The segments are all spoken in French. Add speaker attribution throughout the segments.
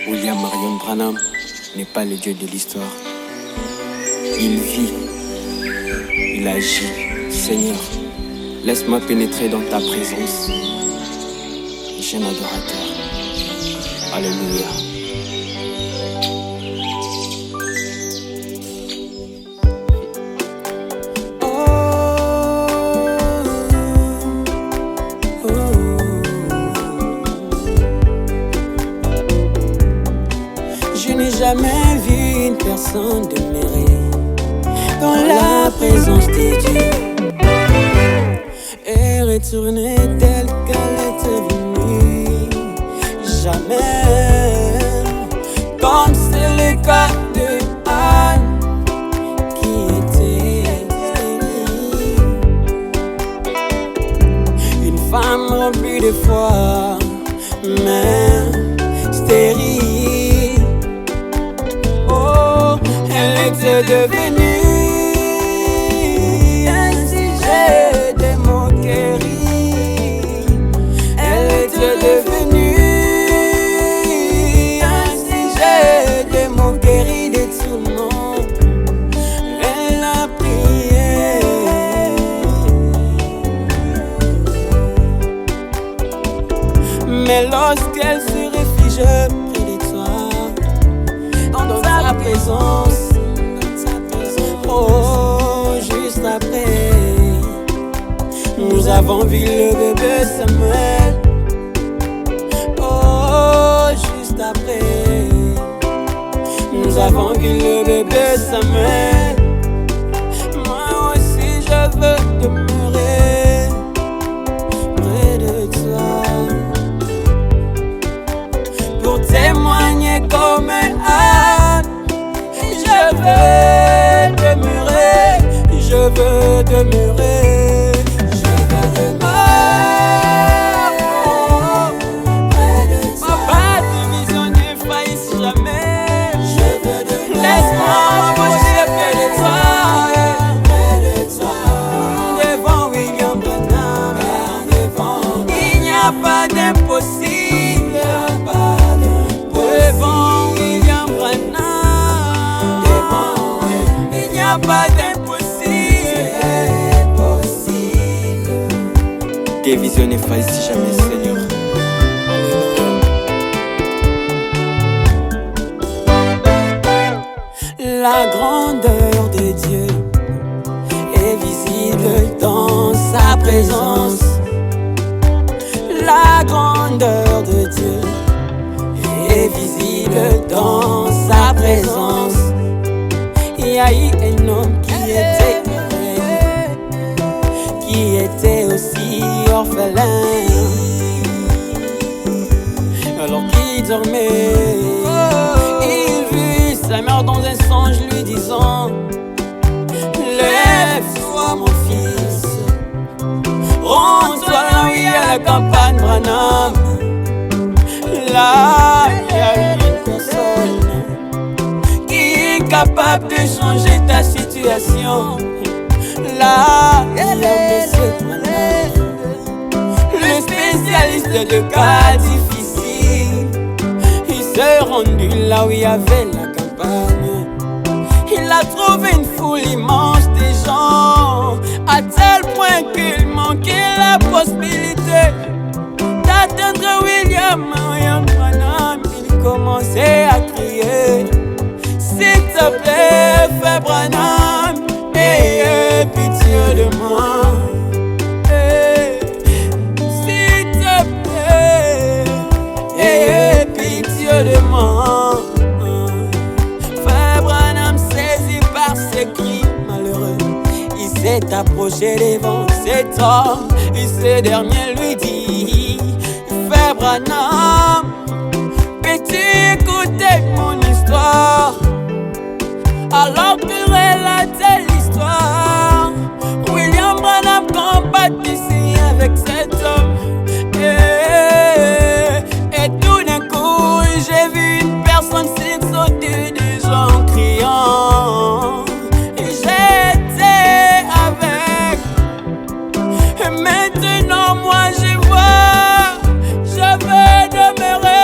Speaker 1: William Marion Branham n'est pas le Dieu de l'histoire. Il vit, il agit. Seigneur, laisse-moi pénétrer dans ta présence. Jeune adorateur. Alléluia.
Speaker 2: Je n'ai jamais vu une personne demeurer dans la présence de Dieu et retourner telle qu'elle était venue. Jamais, comme c'est le cas de Anne qui était stérile. Une femme remplie de foi, mais stérile. Elle était devenue un sujet de moquerie. Elle était devenue un sujet de moquerie de tout le monde. Elle a prié. Mais lorsqu'elle se réfugiait près de toi, dans ta présence, oh, juste après, nous avons vu le bébé Samuel. Oh, juste après, nous avons vu le bébé Samuel. Moi aussi je veux demeurer près de toi pour témoigner comme Anne. Je veux demeurer, je veux demeurer, je veux demeurer près de toi. Pas de vision ne faillisse jamais. Je veux demeurer. Laisse-moi m'approcher près de toi, devant William Branham. Il n'y a pas d'impossible devant William Branham. Il n'y a pas d'impossible.
Speaker 1: Tes visions ne faillissent jamais, Seigneur.
Speaker 2: La grandeur de Dieu est visible dans sa présence. La grandeur de Dieu est visible dans sa présence. Il y a eu un homme qui était aveugle, qui était aussi orphelin, alors qu'il dormait. Il vit sa mère dans un songe lui disant: lève-toi mon fils, rends-toi là où il y a la campagne Branham. Là il y a une personne capable de changer ta situation. Là, il y a Monsieur Branham, le spécialiste de cas difficiles. Il s'est rendu là où il y avait la campagne. Il a trouvé une foule immense de gens, à tel point qu'il manquait la possibilité d'atteindre William Marion Branham. Il commençait à crier: s'il te plaît, fais Branham, aie pitié de moi. S'il te plaît, aie pitié de moi. Frère Branham, saisi par ses cris malheureux, il s'est approché devant cet homme et ce dernier lui dit: Frère Branham, peux-tu écouter mon histoire? Alors qu'il relatait l'histoire, William Branham compatissait avec cet homme. Et tout d'un coup, j'ai vu une personne sauter des gens criant. J'étais avec. Et maintenant, moi, je vois, je veux demeurer.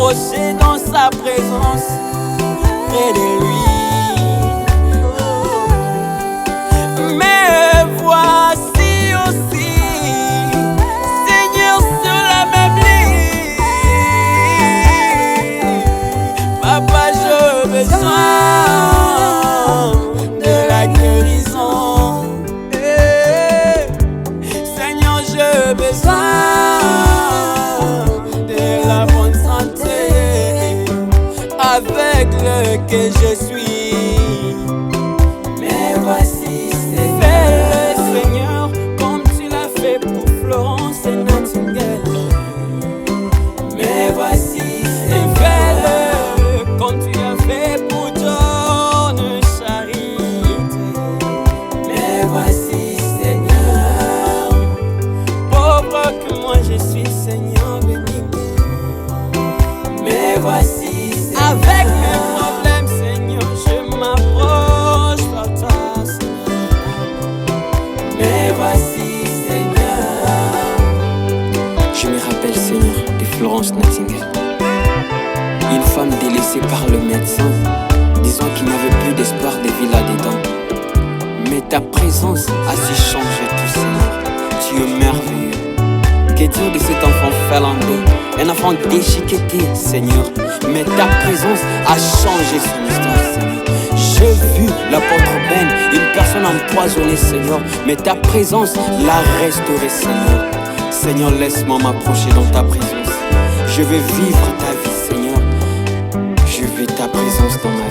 Speaker 2: m'approcher dans sa présence, près de lui. Mais voici aussi, Seigneur, sur la même ligne, Papa, j'ai besoin de la guérison. Seigneur, j'ai besoin de la bonne santé avec lequel je suis. Mais voici, fais-le, Seigneur, comme tu l'as fait pour Florence et Nightingale. Mais voici, fais-le comme tu l'as fait pour John Charité. Mais voici, Seigneur, pauvre que moi je suis, Seigneur, bénis-moi. Mais voici, Seigneur, avec mes problèmes, Seigneur, je m'approche par toi, Seigneur. Mais voici, Seigneur.
Speaker 1: Je me rappelle, Seigneur, de Florence Nightingale, une femme délaissée par le médecin, disant qu'il n'y avait plus d'espoir de vie là-dedans. Mais ta présence a su changer tout, Seigneur. Tu es merveilleux. Que dire de cet enfant finlandais, un enfant déchiqueté, Seigneur. Mais ta présence a changé son histoire, Seigneur. J'ai vu l'apôtre Ben, une personne empoisonnée, Seigneur. Mais ta présence l'a restaurée, Seigneur. Seigneur, laisse-moi m'approcher dans ta présence. Je veux vivre ta vie, Seigneur. Je veux ta présence dans ma vie.